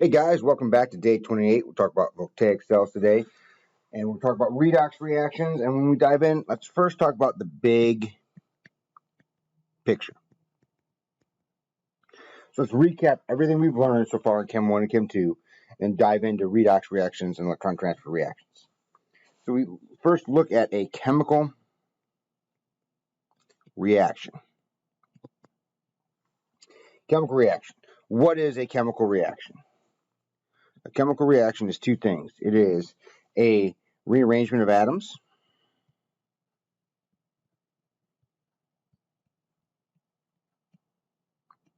Hey guys, welcome back to day 28. We'll talk about Voltaic cells today, and we'll talk about redox reactions. And when we dive in, let's first talk about the big picture. So let's recap everything we've learned so far in Chem 1 and Chem 2, and dive into redox reactions and electron transfer reactions. So we first look at a chemical reaction. Chemical reaction. What is a chemical reaction? A chemical reaction is two things. It is a rearrangement of atoms.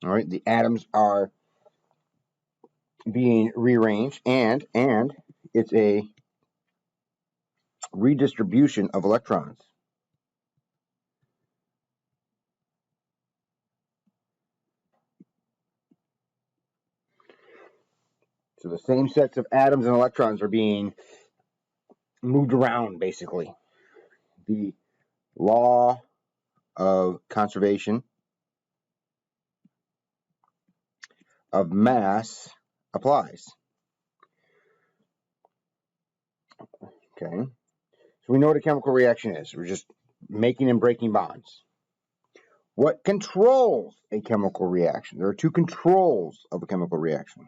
All right, the atoms are being rearranged, and it's a redistribution of electrons. So the same sets of atoms and electrons are being moved around, basically. The law of conservation of mass applies. Okay, so we know what a chemical reaction is. We're just making and breaking bonds. What controls a chemical reaction? There are two controls of a chemical reaction.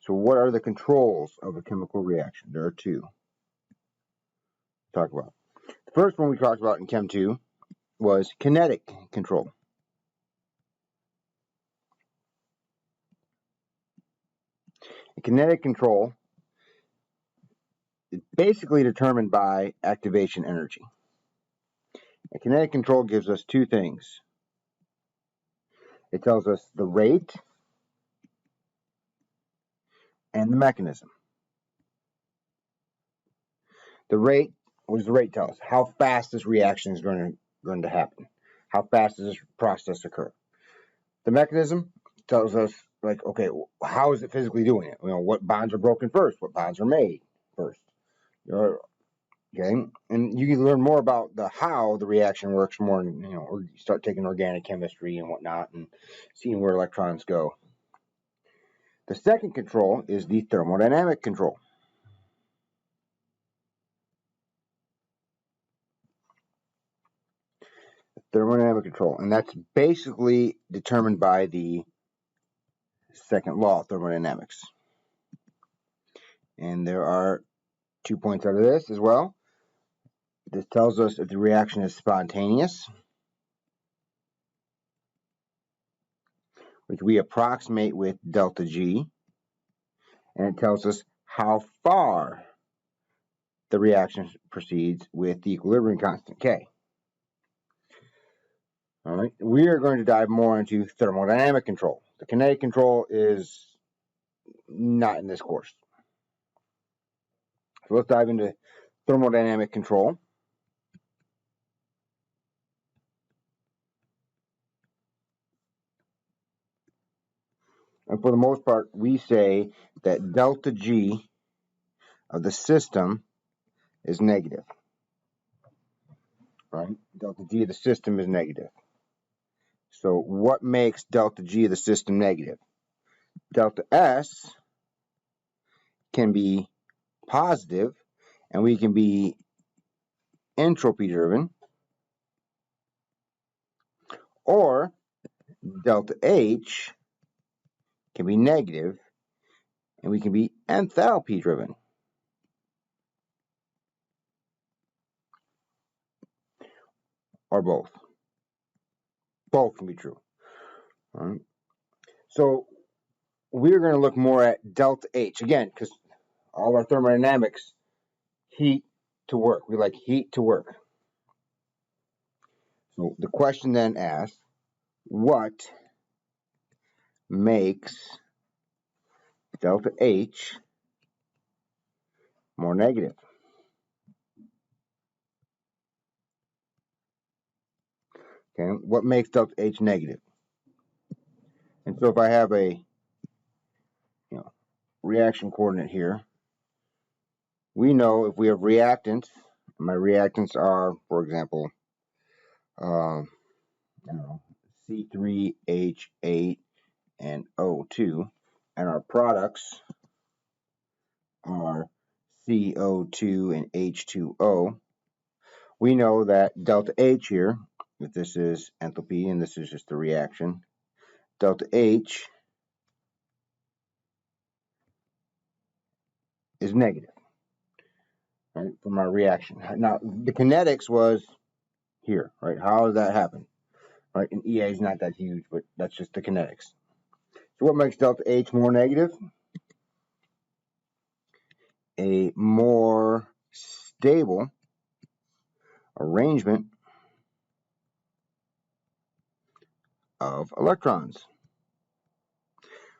So what are the controls of a chemical reaction? There are two to talk about. The first one we talked about in Chem 2 was kinetic control. Kinetic control is basically determined by activation energy. And kinetic control gives us two things. It tells us the rate and the mechanism. The rate, what does the rate tell us? How fast this reaction is going to happen. How fast does this process occur? The mechanism tells us, like, okay, how is it physically doing it? You know, what bonds are broken first? What bonds are made first? Okay, and you can learn more about the how the reaction works more, or you start taking organic chemistry and whatnot and seeing where electrons go. The second control is the thermodynamic control. Thermodynamic control, and that's basically determined by the second law of thermodynamics. And there are 2 points out of this as well. This tells us if the reaction is spontaneous, which we approximate with delta G, and it tells us how far the reaction proceeds with the equilibrium constant K. All right, we are going to dive more into thermodynamic control. The kinetic control is not in this course. So let's dive into thermodynamic control. And for the most part, we say that delta G of the system is negative. Right? Delta G of the system is negative. So what makes delta G of the system negative? Delta S can be positive, and we can be entropy driven, or delta H can be negative, and we can be enthalpy driven. Or both. Both can be true. All right. So we're going to look more at delta H, again, because all our thermodynamics, heat to work. We like heat to work. So the question then asks, what makes delta H more negative? Okay, what makes delta H negative? And so if I have a reaction coordinate here, we know if we have reactants, my reactants are, for example, I don't know, C3H8 and O2, and our products are CO2 and H2O. We know that delta H here, if this is enthalpy and this is just the reaction, delta H is negative, right, from our reaction. Now, the kinetics was here, right? How does that happen? Right, and EA is not that huge, but that's just the kinetics. So what makes delta H more negative? A more stable arrangement of electrons.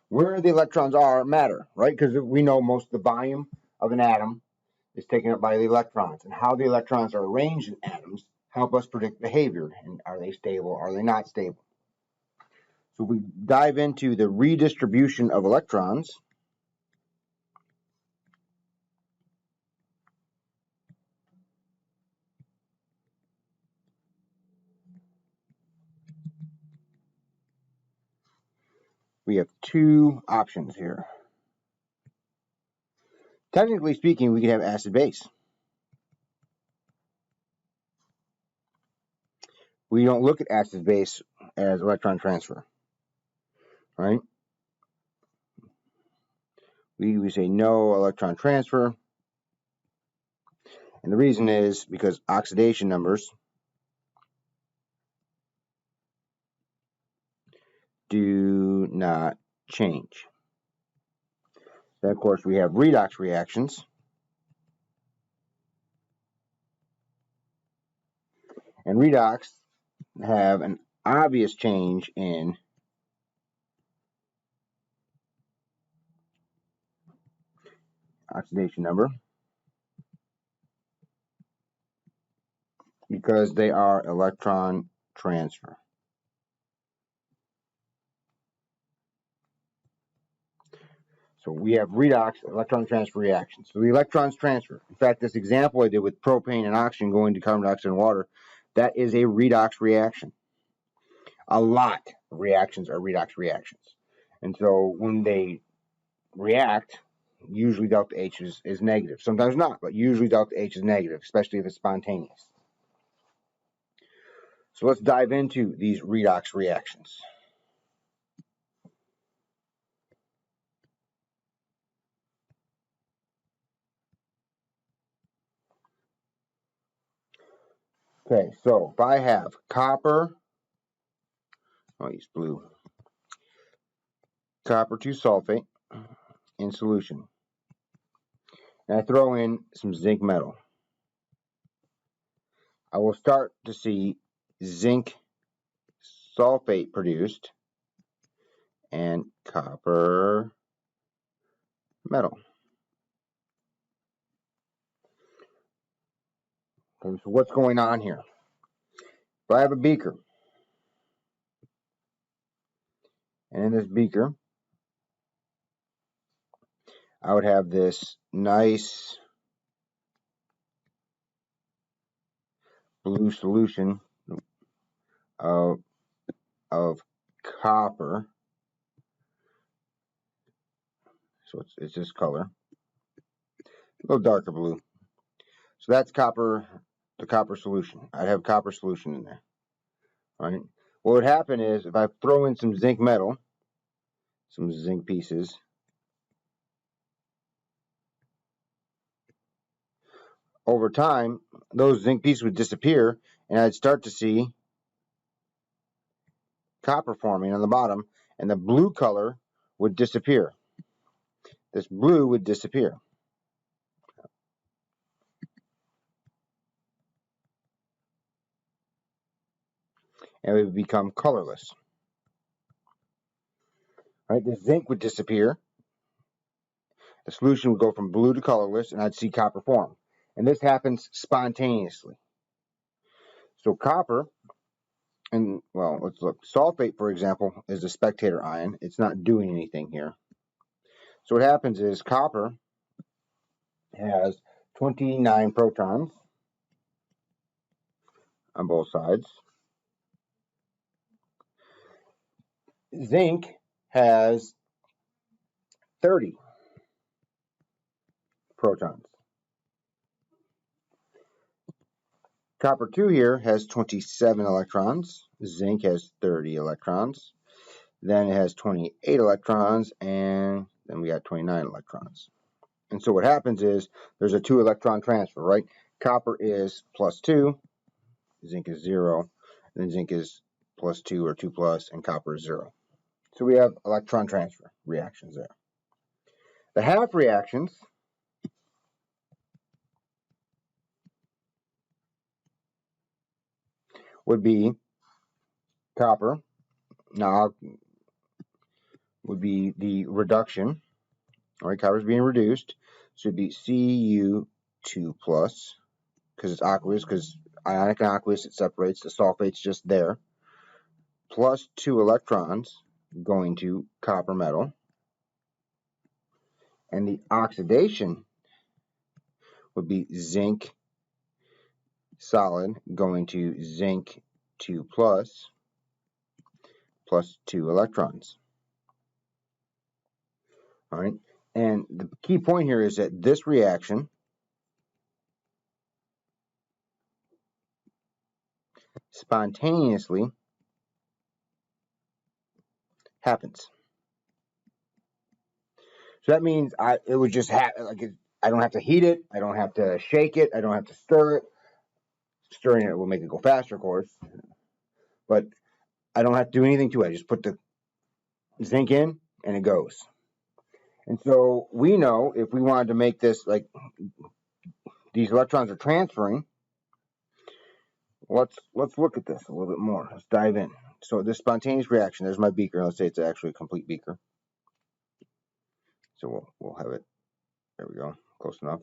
Where the electrons are matter, right? Because we know most of the volume of an atom is taken up by the electrons, and how the electrons are arranged in atoms help us predict behavior. And are they stable? Are they not stable? So we dive into the redistribution of electrons. We have two options here. Technically speaking, we could have acid-base. We don't look at acid-base as electron transfer, right? We say no electron transfer, and the reason is because oxidation numbers do not change. Then, of course, we have redox reactions. And redox have an obvious change in oxidation number because they are electron transfer. So we have redox electron transfer reactions. So the electrons transfer. In fact, this example I did with propane and oxygen going to carbon dioxide and water, that is a redox reaction. A lot of reactions are redox reactions. And so when they react, usually delta H is negative. Sometimes not, but usually delta H is negative, especially if it's spontaneous. So let's dive into these redox reactions. Okay, so if I have copper, I'll use blue, copper 2 sulfate in solution, and I throw in some zinc metal, I will start to see zinc sulfate produced and copper metal. Okay, so what's going on here? If I have a beaker, and in this beaker, I would have this nice blue solution of copper. So it's this color, a little darker blue. So that's copper, the copper solution. I'd have copper solution in there. All right. What would happen is if I throw in some zinc metal, some zinc pieces, over time, those zinc pieces would disappear, and I'd start to see copper forming on the bottom, and the blue color would disappear. This blue would disappear. And it would become colorless. Right? The zinc would disappear. The solution would go from blue to colorless, and I'd see copper form. And this happens spontaneously. So copper, and well, let's look. Sulfate, for example, is a spectator ion. It's not doing anything here. So what happens is copper has 29 protons on both sides. zinc has 30 protons. Copper 2 here has 27 electrons. Zinc has 30 electrons. Then it has 28 electrons, and then we got 29 electrons. And so what happens is there's a 2 electron transfer, right? Copper is plus 2, zinc is 0, then zinc is plus 2 or 2 plus, and copper is 0. So we have electron transfer reactions there. The half reactions would be copper. Now would be the reduction. All right, copper is being reduced. So it'd be Cu2 plus, because it's aqueous, because ionic and aqueous, it separates. The sulfate's just there. Plus 2 electrons going to copper metal. And the oxidation would be zinc solid going to zinc 2 plus 2 electrons. All right, and the key point here is that this reaction spontaneously happens. So that means it would just happen. I don't have to heat it. I don't have to shake it. I don't have to stir it. Stirring it will make it go faster, of course. But I don't have to do anything to it. I just put the zinc in, and it goes. And so we know if we wanted to make this, like, these electrons are transferring. Let's look at this a little bit more. Let's dive in. So this spontaneous reaction, there's my beaker. Let's say it's actually a complete beaker. So we'll have it. There we go. Close enough.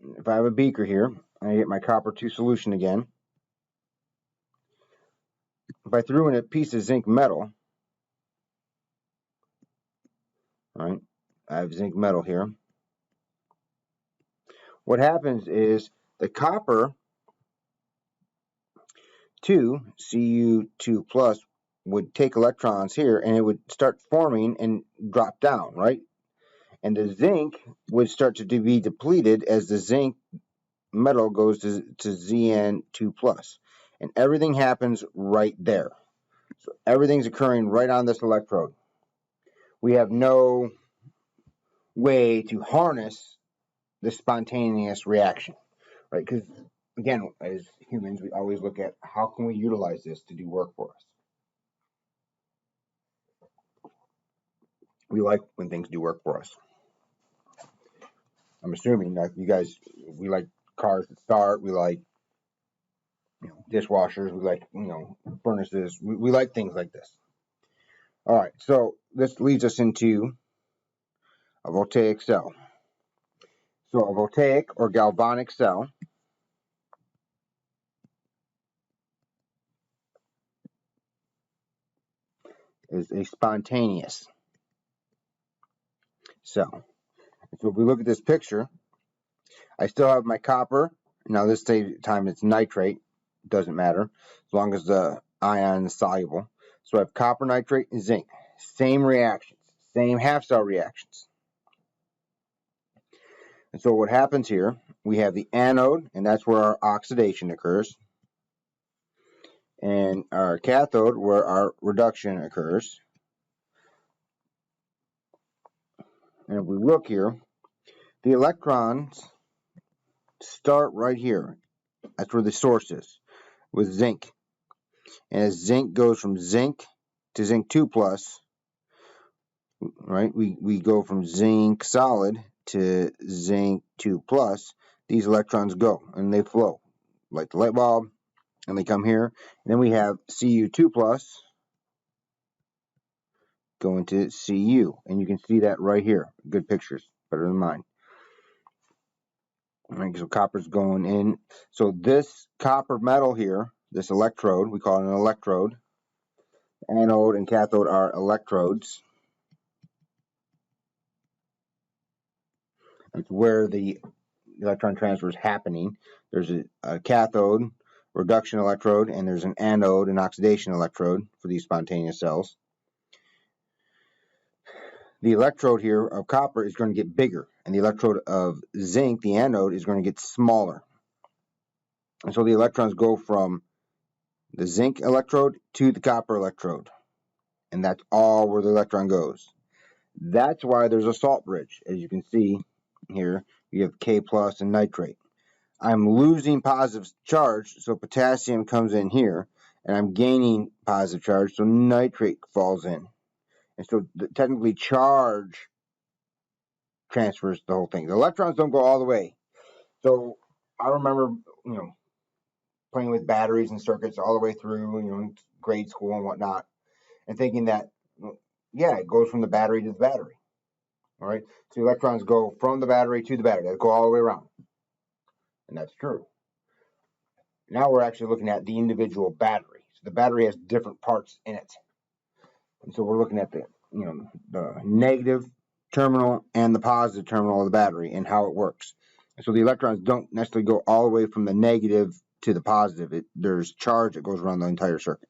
And if I have a beaker here, I get my copper 2 solution again. If I threw in a piece of zinc metal, all right, I have zinc metal here. What happens is the copper 2, Cu2 plus, would take electrons here and it would start forming and drop down, right? And the zinc would start to be depleted as the zinc metal goes to Zn2 plus. And everything happens right there. So everything's occurring right on this electrode. We have no way to harness this spontaneous reaction, right? Because, again, as humans, we always look at how can we utilize this to do work for us. We like when things do work for us. I'm assuming that you guys, we like cars that start, we like, dishwashers, we like, furnaces, we like things like this. All right, so this leads us into a voltaic cell. So a voltaic or galvanic cell is a spontaneous cell. So if we look at this picture, I still have my copper. Now this time it's nitrate. Doesn't matter as long as the ion is soluble. So I have copper, nitrate, and zinc. Same reactions, same half-cell reactions. And so what happens here, we have the anode, and that's where our oxidation occurs. And our cathode, where our reduction occurs. And if we look here, the electrons start right here. That's where the source is, with zinc. And as zinc goes from zinc to zinc 2 plus, right, we go from zinc solid to zinc 2 plus, these electrons go and they flow like the light bulb, and they come here. And then we have Cu2 plus going to Cu, and you can see that right here. Good pictures, better than mine. All right, so copper's going in. So this copper metal here, this electrode, we call it an electrode. Anode and cathode are electrodes. It's where the electron transfer is happening. There's a cathode, reduction electrode, and there's an anode and oxidation electrode for these spontaneous cells. The electrode here of copper is going to get bigger, and the electrode of zinc, the anode, is going to get smaller. And so the electrons go from the zinc electrode to the copper electrode, and that's all where the electron goes. That's why there's a salt bridge. As you can see here, you have K plus and nitrate. I'm losing positive charge, so potassium comes in here, and I'm gaining positive charge, so nitrate falls in. And so technically charge transfers the whole thing. The electrons don't go all the way. So I remember, playing with batteries and circuits all the way through, grade school and whatnot, and thinking that, it goes from the battery to the battery. All right, so electrons go from the battery to the battery. They go all the way around, and that's true. Now we're actually looking at the individual battery. So the battery has different parts in it, and so we're looking at the negative terminal and the positive terminal of the battery and how it works. And so the electrons don't necessarily go all the way from the negative to the positive. There's charge that goes around the entire circuit.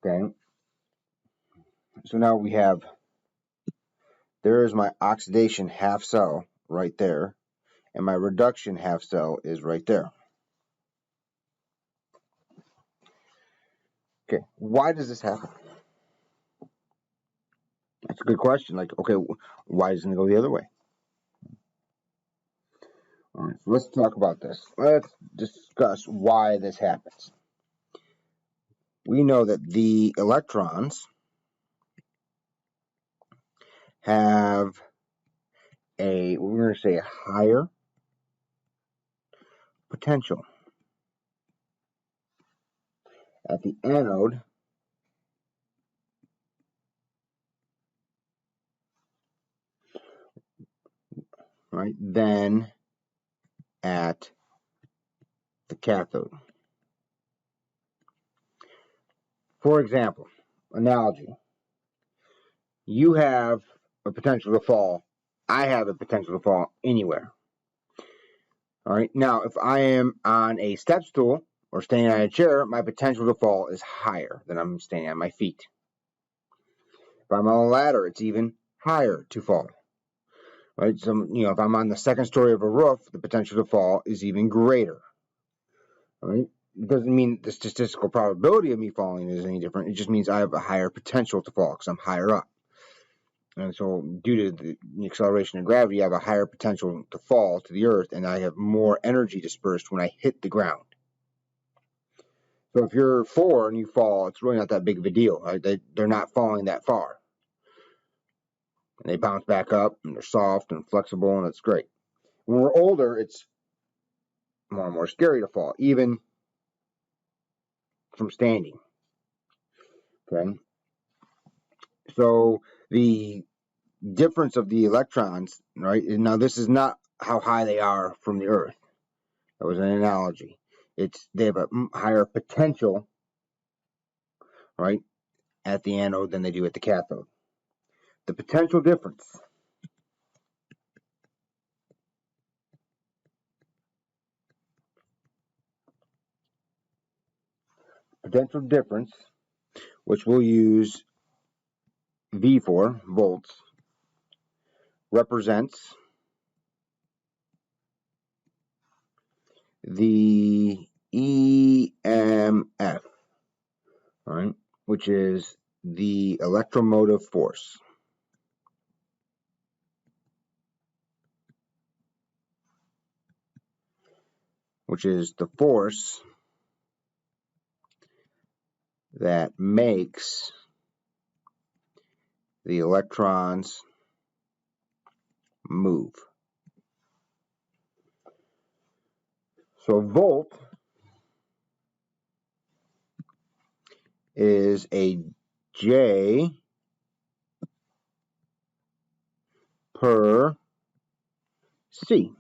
Okay, so now we have, there's my oxidation half cell right there, and my reduction half cell is right there. Okay, why does this happen? That's a good question. Okay, why doesn't it go the other way? All right, so let's talk about this. Let's discuss why this happens. We know that the electrons have we're going to say a higher potential at the anode than at the cathode. For example, analogy, you have a potential to fall. I have a potential to fall anywhere. All right, now if I am on a step stool or standing on a chair, my potential to fall is higher than I'm standing on my feet. If I'm on a ladder, it's even higher to fall. Right, so if I'm on the second story of a roof, the potential to fall is even greater. Right, it doesn't mean the statistical probability of me falling is any different. It just means I have a higher potential to fall because I'm higher up. And so due to the acceleration of gravity, I have a higher potential to fall to the earth, and I have more energy dispersed when I hit the ground. So if you're 4 and you fall, it's really not that big of a deal. Right? They're not falling that far. And they bounce back up, and they're soft and flexible, and it's great. When we're older, it's more and more scary to fall, even from standing. Okay? So the difference of the electrons, right? Now this is not how high they are from the Earth. That was an analogy. They have a higher potential, right, at the anode than they do at the cathode. The potential difference. Potential difference, which we'll use V for, volts, represents the EMF, right, which is the electromotive force. Which is the force that makes the electrons move. So volt is a J per C.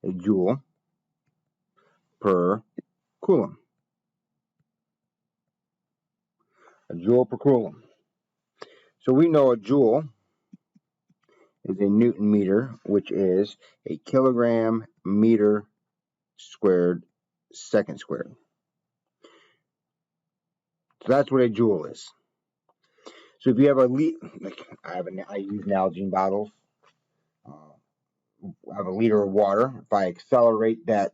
A joule per coulomb. A joule per coulomb. So we know a joule is a Newton meter, which is a kilogram meter squared second squared. So that's what a joule is. So if you have a I use Nalgene bottles. I have a liter of water. If I accelerate that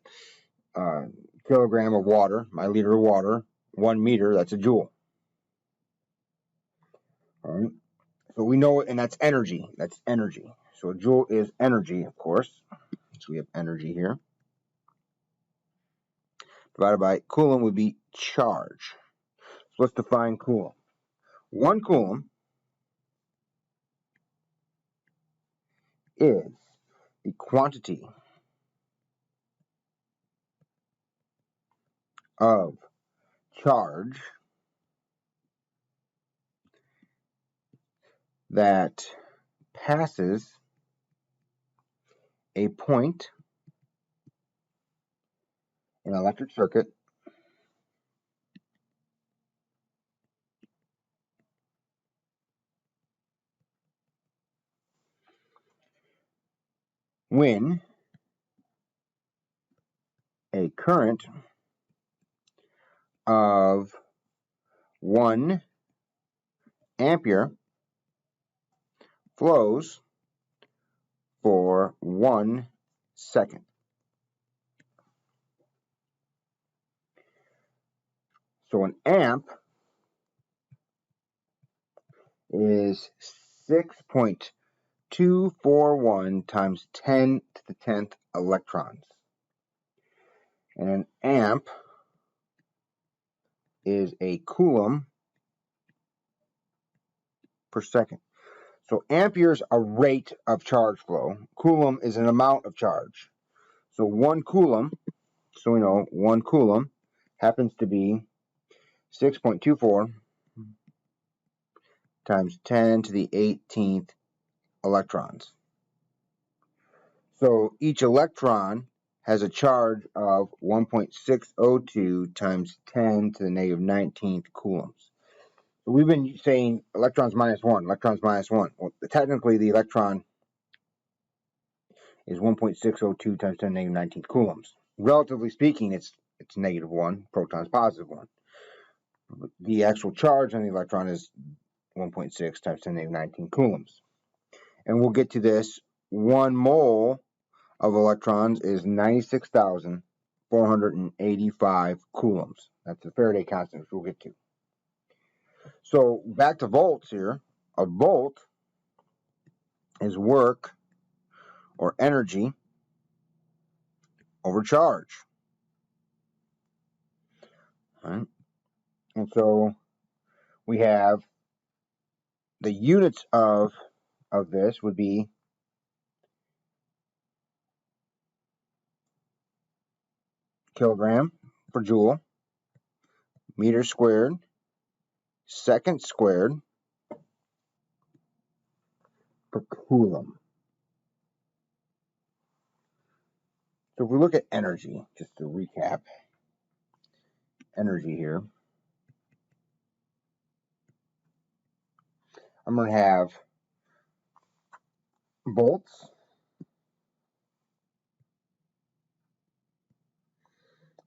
kilogram of water, my liter of water, 1 meter, that's a joule. All right. So we know, and that's energy. That's energy. So a joule is energy, of course. So we have energy here. Divided by coulomb would be charge. So let's define coulomb. 1 coulomb is the quantity of charge that passes a point in an electric circuit when a current of 1 ampere flows for 1 second. So an amp is 6.241 times 10 to the 10th electrons. And an amp is a coulomb per second. So ampere is a rate of charge flow. Coulomb is an amount of charge. So 1 coulomb, so we know 1 coulomb happens to be 6.24 times 10 to the 18th electrons. So each electron has a charge of 1.602 times 10 to the negative 19th coulombs. So we've been saying electrons minus 1, electrons minus 1. Well, technically, the electron is 1.602 times 10 to the negative 19th coulombs. Relatively speaking, it's negative 1, protons positive 1. But the actual charge on the electron is 1.6 times 10 to the negative 19 coulombs. And we'll get to this. 1 mole of electrons is 96,485 coulombs. That's the Faraday constant, which we'll get to. So back to volts here. A volt is work or energy over charge. Right? And so we have the units of this would be kilogram per joule, meter squared, second squared per coulomb. So if we look at energy, just to recap, energy here, I'm going to have volts.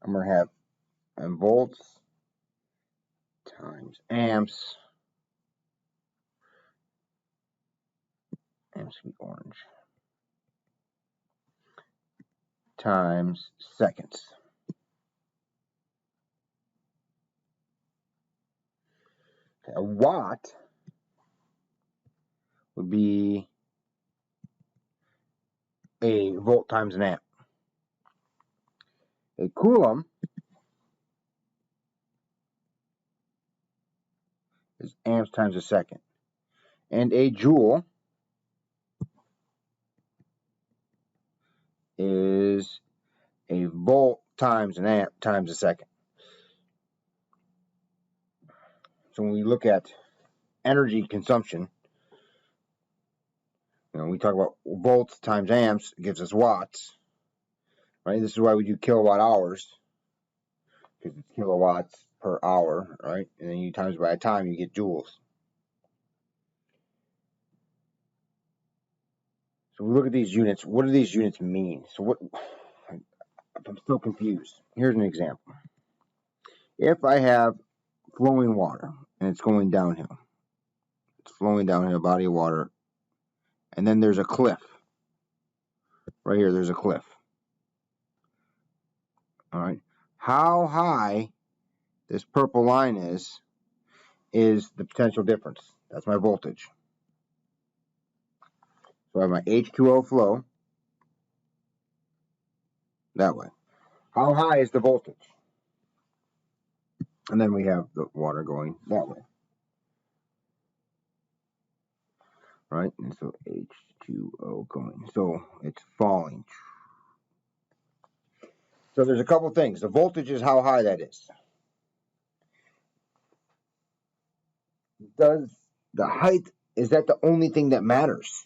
I'm going to have volts times amps. Amps be orange. Times seconds. Okay, a watt would be a volt times an amp. A coulomb is amps times a second. And a joule is a volt times an amp times a second. So when we look at energy consumption, we talk about volts times amps gives us watts. Right? This is why we do kilowatt hours, because it's kilowatts per hour, right? And then you times by a time, you get joules. So we look at these units. What do these units mean? So what? I'm still confused. Here's an example. If I have flowing water and it's going downhill, it's flowing downhill, a body of water, and then there's a cliff. Right here, there's a cliff. All right. How high this purple line is the potential difference. That's my voltage. So I have my H2O flow that way. How high is the voltage? And then we have the water going that way. Right? And so H2O going. So it's falling. So there's a couple things. The voltage is how high that is. Does the height, is that the only thing that matters?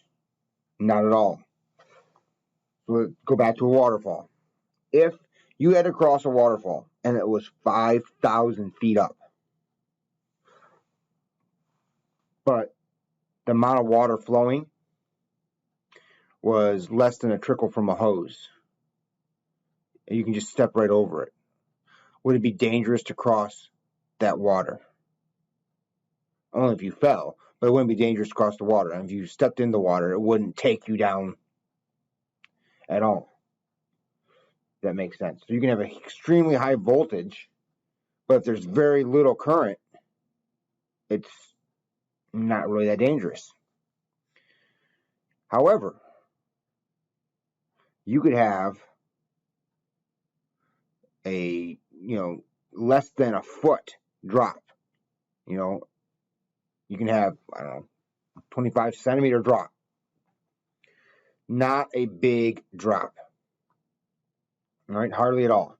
Not at all. So let's go back to a waterfall. If you had to cross a waterfall and it was 5,000 feet up, but the amount of water flowing was less than a trickle from a hose, and you can just step right over it, would it be dangerous to cross that water? Only if you fell, but it wouldn't be dangerous to cross the water. And if you stepped in the water, it wouldn't take you down at all. That makes sense. So you can have an extremely high voltage, but if there's very little current, it's not really that dangerous. However, you could have a, less than a foot drop. You can have, 25 centimeter drop. Not a big drop. All right, hardly at all.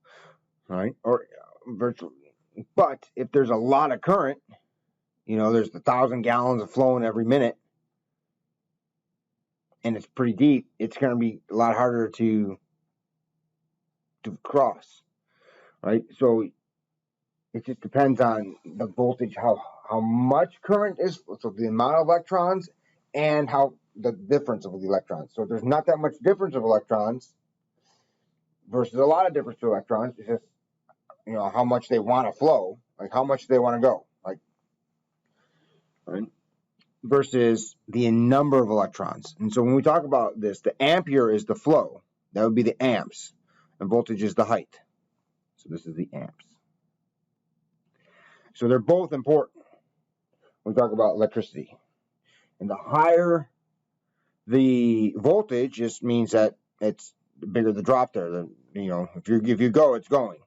All right, or virtually. But if there's a lot of current, there's 1,000 gallons of flowing every minute, and it's pretty deep, it's going to be a lot harder to cross, right? So it just depends on the voltage, how much current is, so the amount of electrons and how the difference of the electrons. So there's not that much difference of electrons versus a lot of difference of electrons. It's just, how much they want to flow, like how much they want to go, like, right? Versus the number of electrons. And so when we talk about this, the ampere is the flow. That would be the amps. And voltage is the height. So this is the amps. So they're both important when we talk about electricity. And the higher the voltage, just means that it's the bigger the drop there. If you go, it's going.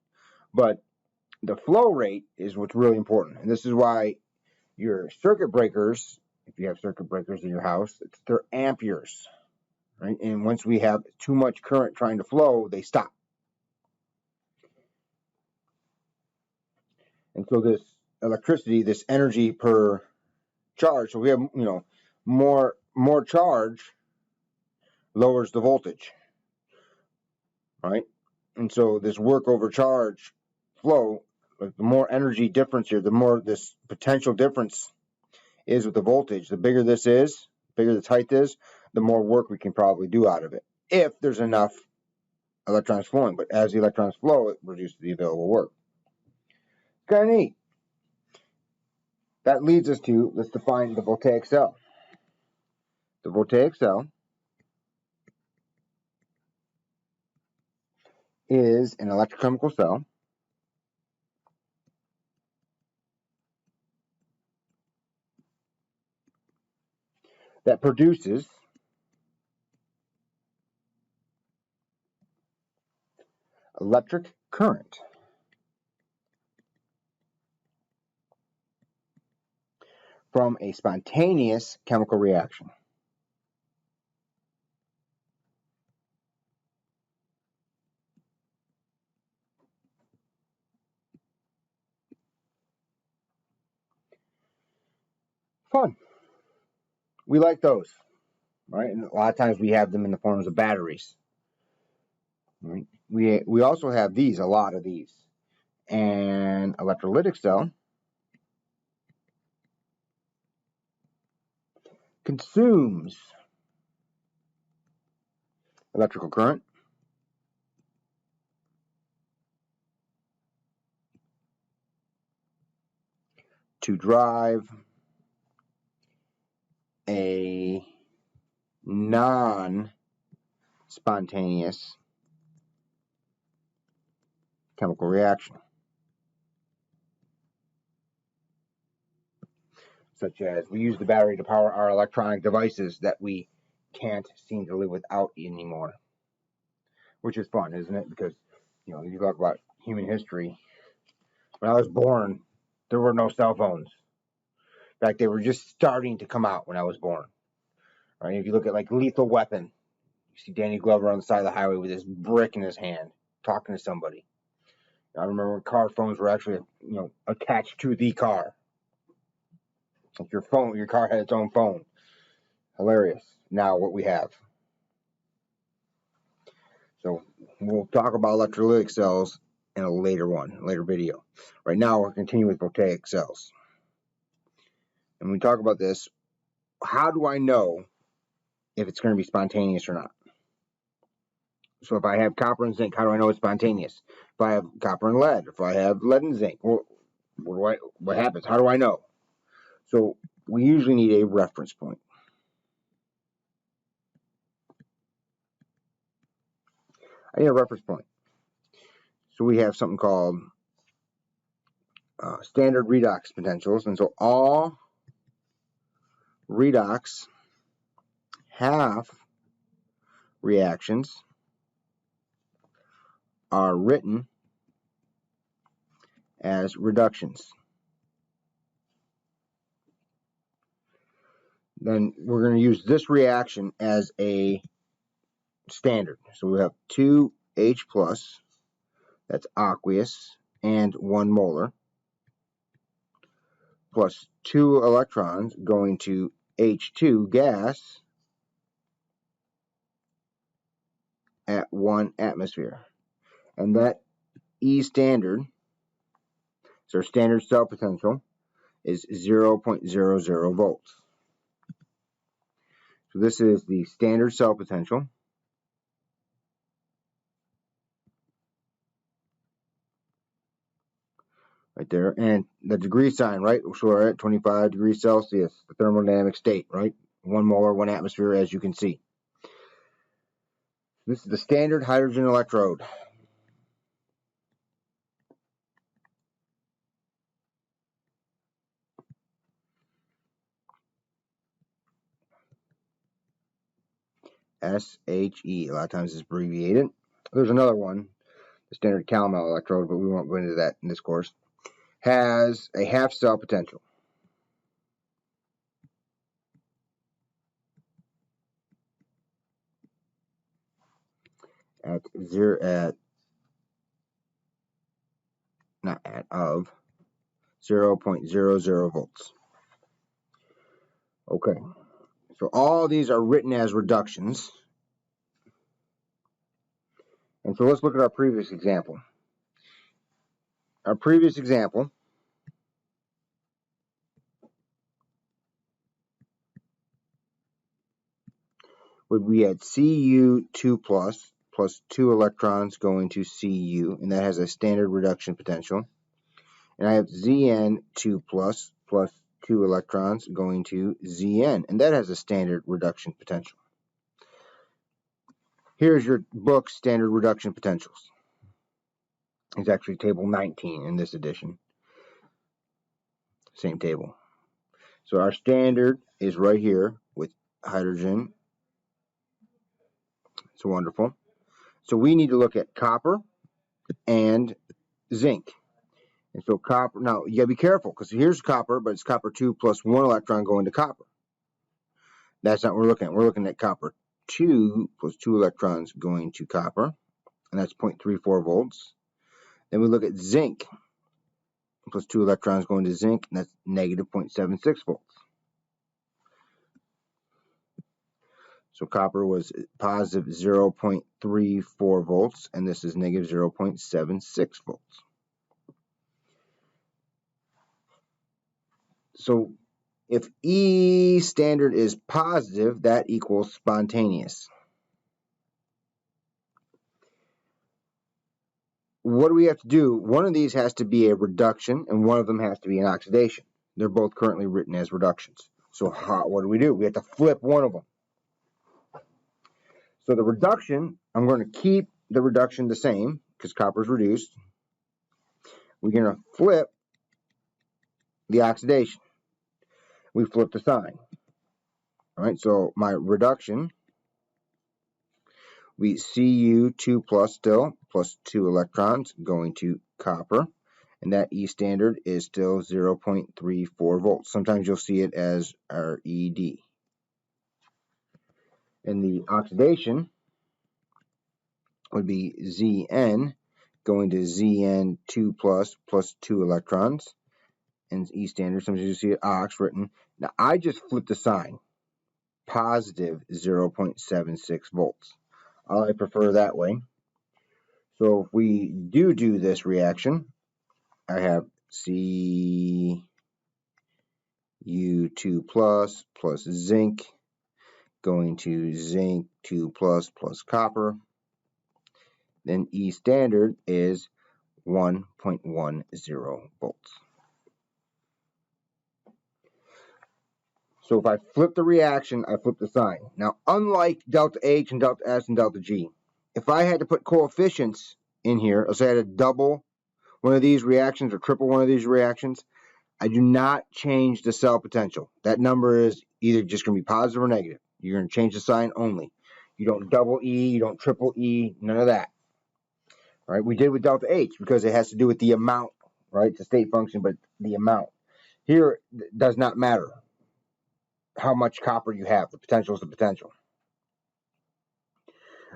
But the flow rate is what's really important. And this is why your circuit breakers, if you have circuit breakers in your house, they're amperes, right? And once we have too much current trying to flow, they stop. And so this electricity, this energy per charge, so we have, more charge lowers the voltage, right? And so this work over charge flow, like the more energy difference here, the more this potential difference is with the voltage. The bigger this is, the bigger this height is, the more work we can probably do out of it, if there's enough electrons flowing. But as the electrons flow, it reduces the available work. It's kind of neat. That leads us to, let's define the voltaic cell. The voltaic cell is an electrochemical cell that produces electric current from a spontaneous chemical reaction. Fun. We like those, right? And a lot of times we have them in the forms of batteries. Right? We also have these, a lot of these. An electrolytic cell consumes electrical current to drive a non-spontaneous chemical reaction, such as we use the battery to power our electronic devices that we can't seem to live without anymore, which is fun, isn't it? Because, you know, you talk about human history. When I was born, there were no cell phones. In fact, they were just starting to come out when I was born. Right? If you look at like Lethal Weapon, you see Danny Glover on the side of the highway with this brick in his hand, talking to somebody. I remember when car phones were actually, you know, attached to the car. Like your car had its own phone. Hilarious. Now what we have. So we'll talk about electrolytic cells in a later video. Right now we're continuing with Voltaic cells. And when we talk about this, how do I know if it's going to be spontaneous or not? So if I have copper and zinc, how do I know it's spontaneous? If I have copper and lead, if I have lead and zinc, well, what happens? How do I know? So we usually need a reference point. I need a reference point. So we have something called standard redox potentials, and so all redox half reactions are written as reductions. Then we're going to use this reaction as a standard. So we have 2H plus, that's aqueous, and 1 molar, plus 2 electrons going to H2 gas at 1 atmosphere. And that E standard, so our standard cell potential, is 0.00 volts. So this is the standard cell potential. Right there, and the degree sign, right? So we're at 25 degrees Celsius, the thermodynamic state, right? 1 molar, 1 atmosphere, as you can see. This is the standard hydrogen electrode. SHE, a lot of times it's abbreviated. There's another one, the standard calomel electrode, but we won't go into that in this course. Has a half cell potential. Of 0.00 volts. Okay, so all these are written as reductions. And so let's look at our previous example. Our previous example we had Cu2 plus 2 electrons going to Cu, and that has a standard reduction potential. And I have Zn2 plus 2 electrons going to Zn, and that has a standard reduction potential. Here's your book standard reduction potentials. It's actually table 19 in this edition. Same table. So our standard is right here with hydrogen. It's wonderful. So we need to look at copper and zinc. And so copper, now you gotta be careful because here's copper, but it's copper 2 plus 1 electron going to copper. That's not what we're looking at. We're looking at copper 2 plus 2 electrons going to copper, and that's 0.34 volts. Then we look at zinc plus 2 electrons going to zinc, and that's negative 0.76 volts. So copper was positive 0.34 volts, and this is negative 0.76 volts. So if E standard is positive, that equals spontaneous. what do we have to do? One of these has to be a reduction, and one of them has to be an oxidation. They're both currently written as reductions. So what do? We have to flip one of them. So the reduction, I'm going to keep the reduction the same because copper is reduced. We're going to flip the oxidation. We flip the sign. All right, so my reduction, we Cu2 plus still, plus 2 electrons going to copper. And that E standard is still 0.34 volts. Sometimes you'll see it as RED. And the oxidation would be Zn going to Zn2 plus 2 electrons. And E standard, sometimes you see it ox written. Now I just flipped the sign. Positive 0.76 volts. I prefer that way. So if we do this reaction, I have Cu2 plus zinc going to zinc 2 plus copper. Then E standard is 1.10 volts. So if I flip the reaction, I flip the sign. Now, unlike delta H and delta S and delta G, if I had to put coefficients in here, let's say I had to double one of these reactions or triple one of these reactions, I do not change the cell potential. That number is either just going to be positive or negative. You're going to change the sign only. You don't double E, you don't triple E, none of that. All right, we did with delta H because it has to do with the amount, right? It's a state function, but the amount. Here, it does not matter how much copper you have. The potential is the potential.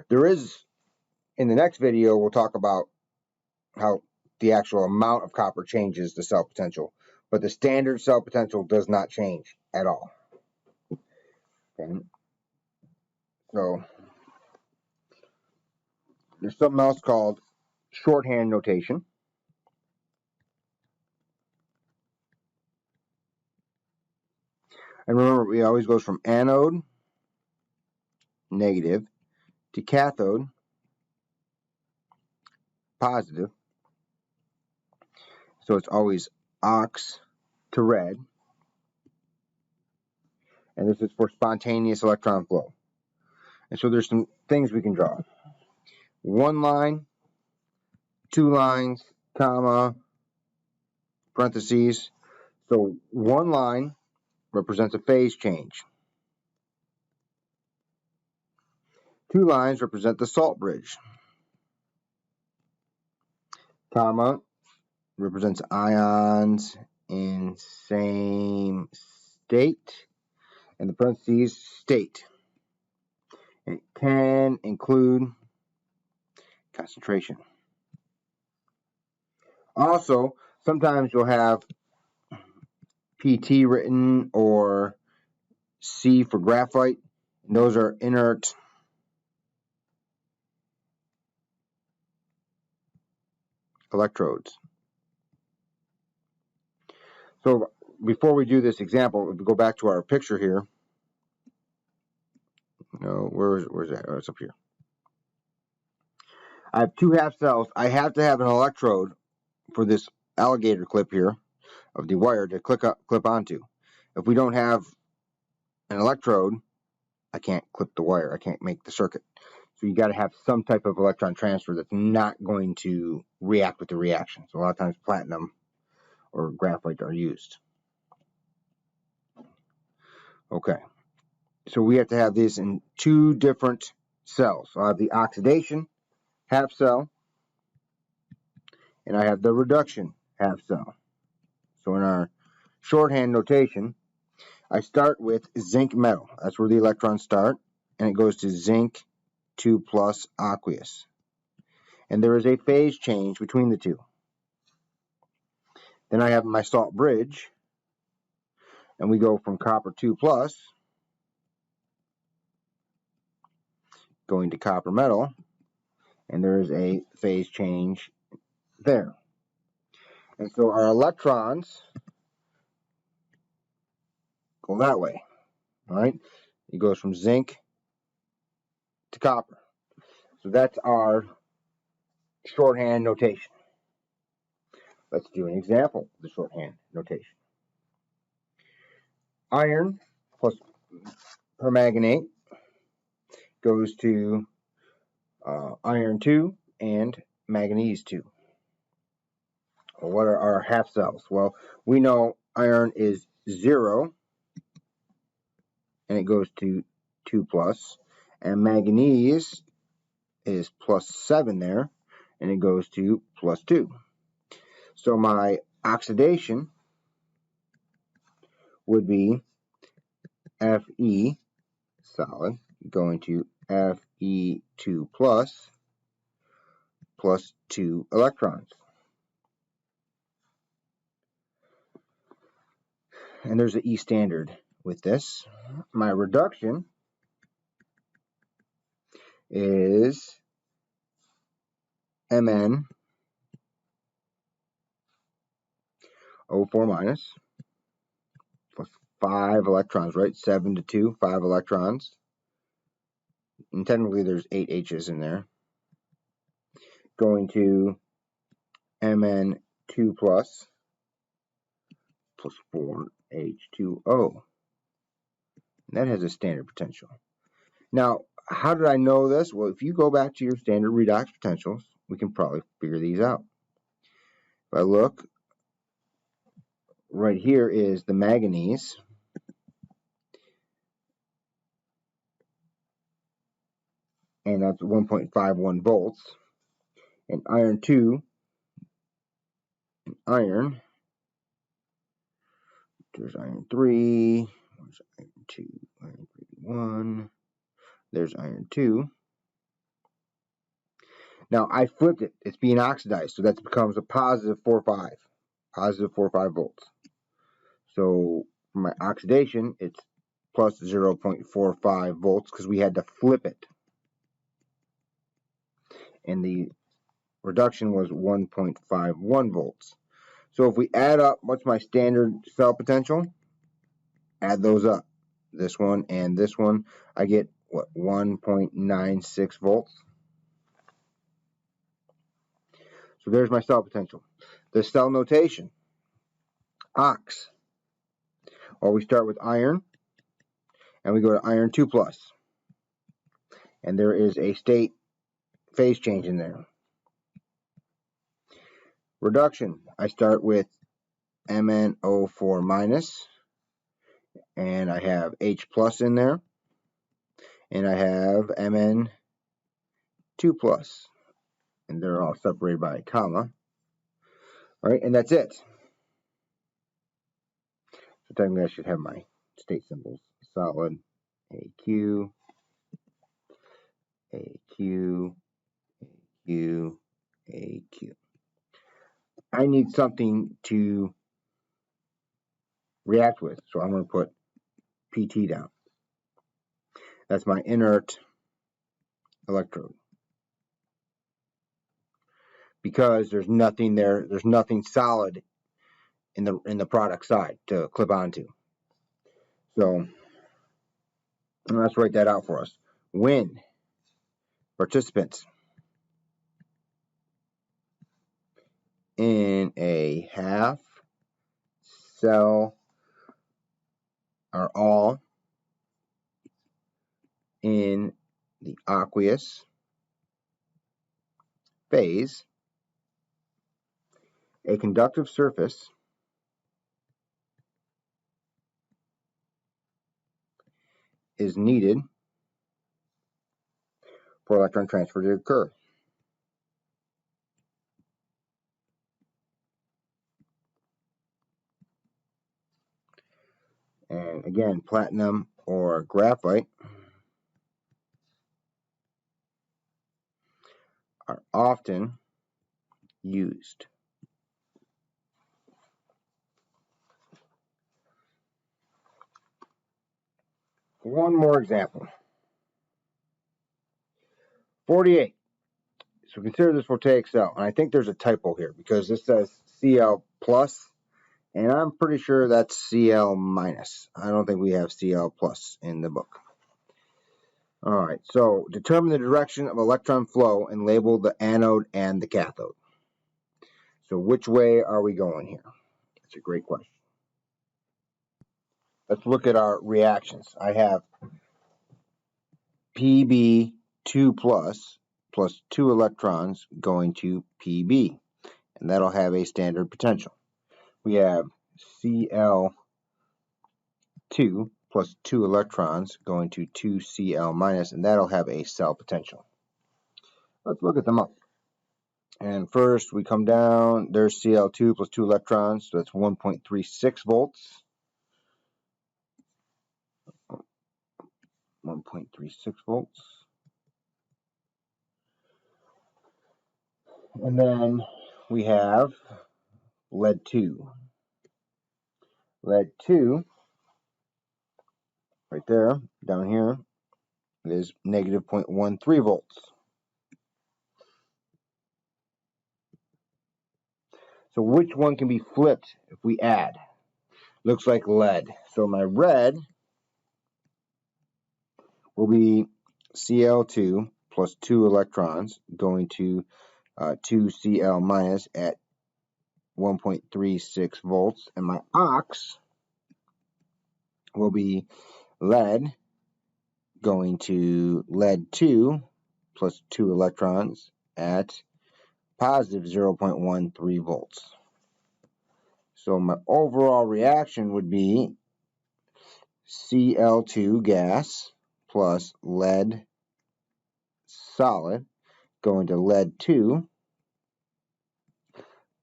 There is, in the next video, we'll talk about how the actual amount of copper changes the cell potential, but the standard cell potential does not change at all. Okay. So there's something else called shorthand notation. And remember, it always goes from anode, negative, to cathode, positive. So it's always ox to red. And this is for spontaneous electron flow. And so there's some things we can draw. One line, two lines, comma, parentheses. So one line represents a phase change. Two lines represent the salt bridge. Comma represents ions in same state. And the parentheses, state. And it can include concentration. Also, sometimes you'll have PT written or C for graphite. And those are inert electrodes. So before we do this example, if we go back to our picture here. No, where's that? Oh, it's up here. I have two half cells. I have to have an electrode for this alligator clip here of the wire to clip onto. If we don't have an electrode, I can't clip the wire. I can't make the circuit. So you got to have some type of electron transfer that's not going to react with the reaction. So a lot of times platinum or graphite are used. Okay. So we have to have this in two different cells. So I have the oxidation half cell, and I have the reduction half cell. So in our shorthand notation, I start with zinc metal. That's where the electrons start, and it goes to zinc 2 plus aqueous. And there is a phase change between the two. Then I have my salt bridge, and we go from copper 2 plus going to copper metal, and there is a phase change there. And so our electrons go that way, all right? It goes from zinc to copper. So that's our shorthand notation. Let's do an example of the shorthand notation. Iron plus permanganate goes to iron 2 and manganese 2. Well, what are our half cells? Well, we know iron is 0 and it goes to 2 plus, and manganese is plus 7 there and it goes to plus 2. So my oxidation would be Fe solid going to Fe2 plus 2 electrons. And there's an E standard with this. My reduction is Mn O4 minus plus 5 electrons, right? 7 to 2, 5 electrons. And technically there's 8 H's in there. Going to Mn2 plus 4 H2O. And that has a standard potential. Now, how did I know this? Well, if you go back to your standard redox potentials, we can probably figure these out. If I look, right here is the manganese. And that's 1.51 volts. And iron 2, and iron, there's iron 3, there's iron 2, iron 3, 1, there's iron 2. Now, I flipped it. It's being oxidized, so that becomes a positive 4.5, positive 4.5 volts. So, for my oxidation, it's plus 0.45 volts because we had to flip it. And the reduction was 1.51 volts. So if we add up what's my standard cell potential, add those up, this one and this one, I get what, 1.96 volts. So there's my cell potential. The cell notation, ox. Well, we start with iron and we go to iron 2 plus. And there is a state phase change in there. Reduction, I start with MnO4 minus, and I have H plus in there, and I have Mn2 plus, and they're all separated by a comma. All right, and that's it. So technically I should have my state symbols. Solid, AQ, AQ, AQ, AQ. I need something to react with, so I'm going to put PT down. That's my inert electrode. Because there's nothing there, there's nothing solid in the product side to clip onto. So let's write that out for us. When participants in a half cell are all in the aqueous phase, a conductive surface is needed for electron transfer to occur. And again, platinum or graphite are often used. One more example. 48. So consider this voltaic cell. And I think there's a typo here because this says Cl plus, and I'm pretty sure that's Cl minus. I don't think we have Cl plus in the book. Alright, so determine the direction of electron flow and label the anode and the cathode. So which way are we going here? That's a great question. Let's look at our reactions. I have Pb2 plus 2 electrons going to Pb, and that'll have a standard potential. We have Cl2 plus 2 electrons going to 2Cl minus, and that'll have a cell potential. Let's look at them up. And first we come down, there's Cl2 plus 2 electrons, so that's 1.36 volts. 1.36 volts. And then we have lead 2. Lead 2, right there, down here, is negative 0.13 volts. So which one can be flipped if we add? Looks like lead. So my red will be Cl2 plus 2 electrons going to 2Cl minus at 1.36 volts. And my ox will be lead going to lead 2 plus 2 electrons at positive 0.13 volts. So my overall reaction would be Cl2 gas plus lead solid going to lead 2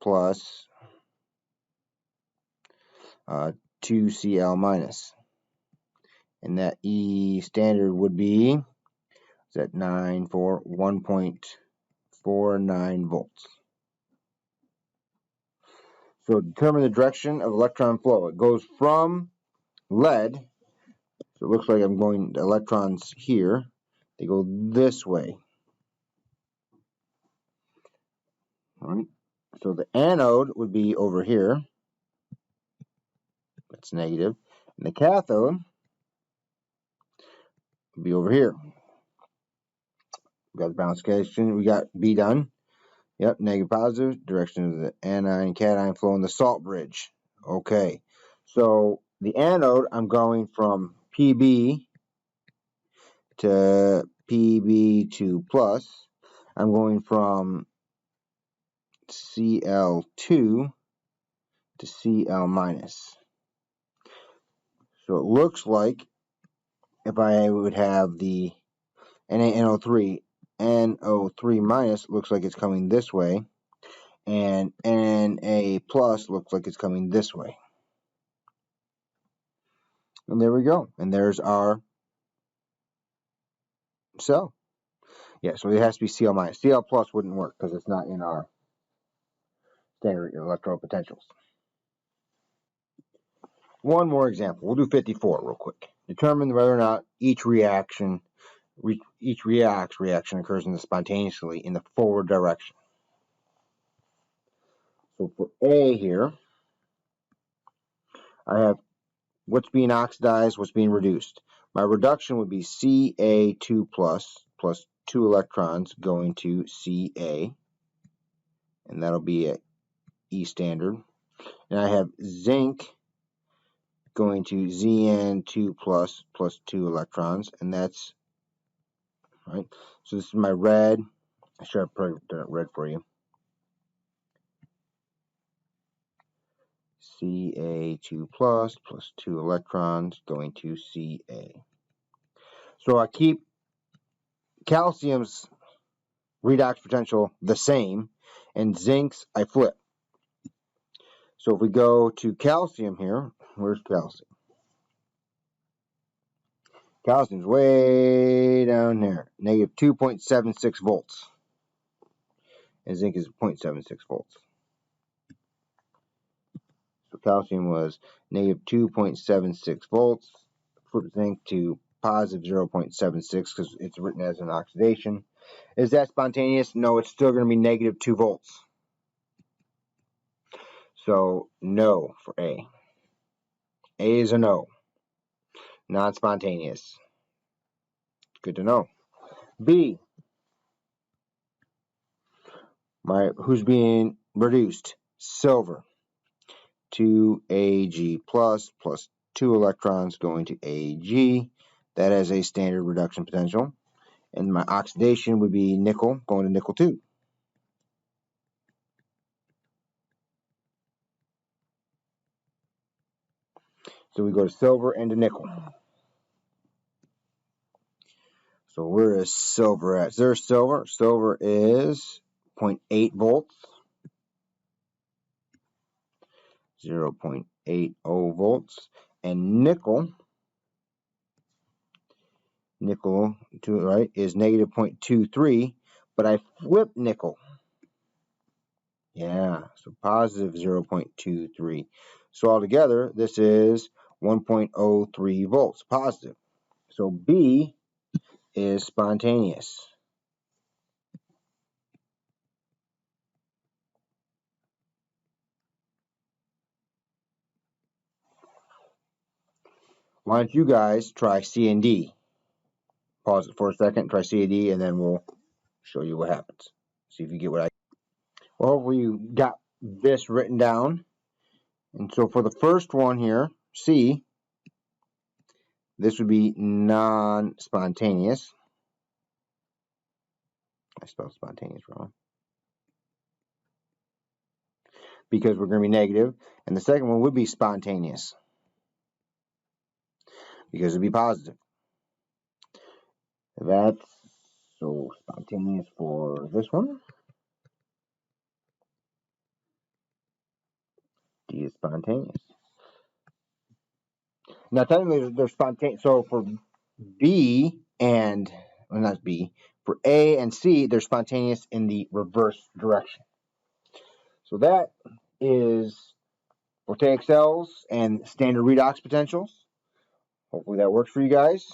plus 2Cl minus. And that E standard would be, is that 1.49 volts. So determine the direction of electron flow. It goes from lead, so it looks like I'm going to electrons here. They go this way. All right. So the anode would be over here. That's negative. And the cathode would be over here. We got the balance equation. We got B done. Yep, negative positive. Direction of the anion cation flow in the salt bridge. Okay. So the anode, I'm going from Pb to Pb2 plus. I'm going from Cl2 to Cl minus. So it looks like if I would have the NaNO3, NO3 minus looks like it's coming this way, and Na plus looks like it's coming this way. And there we go. And there's our cell. Yeah, so it has to be Cl minus. Cl plus wouldn't work because it's not in our standard electrode potentials. One more example. We'll do 54 real quick. Determine whether or not each reaction occurs spontaneously in the forward direction. So for A here, I have what's being oxidized, what's being reduced. My reduction would be Ca2 plus 2 electrons going to Ca, and that'll be at E standard. And I have zinc going to Zn2 plus 2 electrons, and that's right. So this is my red. I should have put it red for you. Ca2 plus 2 electrons going to Ca. So I keep calcium's redox potential the same, and zinc's I flip. So if we go to calcium here, where's calcium? Calcium's way down there, negative 2.76 volts. And zinc is 0.76 volts. So calcium was negative 2.76 volts. Flip zinc to positive 0.76 because it's written as an oxidation. Is that spontaneous? No, it's still going to be negative 2 volts. So no for A. A is a no. Non-spontaneous. good to know. B, who's being reduced? Silver. 2Ag plus 2 electrons going to Ag. That has a standard reduction potential. And my oxidation would be nickel going to nickel 2. So we go to silver and to nickel. So where is silver at? There's silver. Silver is 0.8 volts. 0.80 volts. And nickel to right is negative 0.23, but I flip nickel. Yeah, so positive 0.23. So altogether, this is 1.03 volts, positive. So B is spontaneous. Why don't you guys try C and D? Pause it for a second, try C and D, and then we'll show you what happens. See if you get what I... Well, hopefully you got this written down. And so for the first one here, C, this would be non-spontaneous. I spelled spontaneous wrong. Because we're going to be negative. And the second one would be spontaneous. Because it would be positive. That's so spontaneous for this one. D is spontaneous. Now, technically, they're spontaneous. So for B and, well, not B, for A and C, they're spontaneous in the reverse direction. So that is Voltaic cells and standard redox potentials. Hopefully that works for you guys.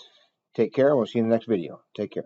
Take care, and we'll see you in the next video. Take care.